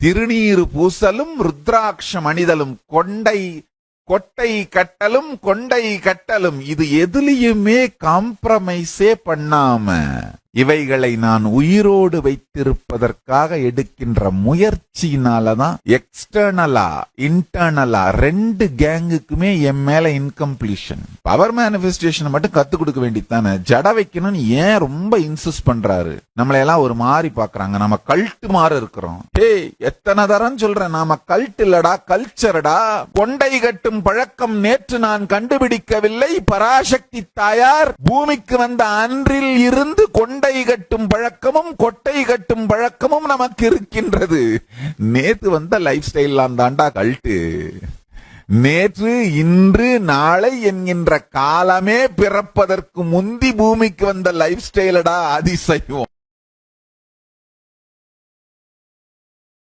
திருநீறு பூசலும் ருத்ராட்சம் அணிதலும் கொட்டை கட்டலும் கொண்டை கட்டலும், இது எதுலயுமே காம்ப்ரமைஸே பண்ணாம இவைகளை நான் உயிரோடு வைத்திருப்பதற்காக எடுக்கின்ற முயற்சியினாலதான் எக்ஸ்டர்னலா இன்டர்னலா ரெண்டு கேங்குக்குமே என் மேல இன்கம்ப்ளீஷன். பவர் மேனிஃபெஸ்டேஷன் மட்டும் கத்து கொடுக்க வேண்டியதானே, ஜட வைக்கணும்னு ஏன் ரொம்ப இன்சிஸ்ட் பண்றாரு? நம்மளை எல்லாம் ஒரு மாதிரி பாக்குறாங்க, நம்ம கல்ட்டு மாதிரி இருக்கிறோம். எத்தனை தரம் சொல்றேன், நாம கல்ட் இல்லடா கல்ச்சர்டா. கொண்டை கட்டும் பழக்கம் நேற்று நான் கண்டுபிடிக்கவில்லை, பராசக்தி தாயார் பூமிக்கு வந்த அன்றில் இருந்து கொண்டை கட்டும் பழக்கமும் கொட்டை கட்டும் பழக்கமும் நமக்கு இருக்கின்றது. நேத்து வந்த லைஃப் ஸ்டைல் தாண்டா கல்ட்டு. நேற்று இன்று நாளை என்கின்ற காலமே பிறப்பதற்கு முந்தி பூமிக்கு வந்த லைஃப் ஸ்டைலடா அதிசயம்.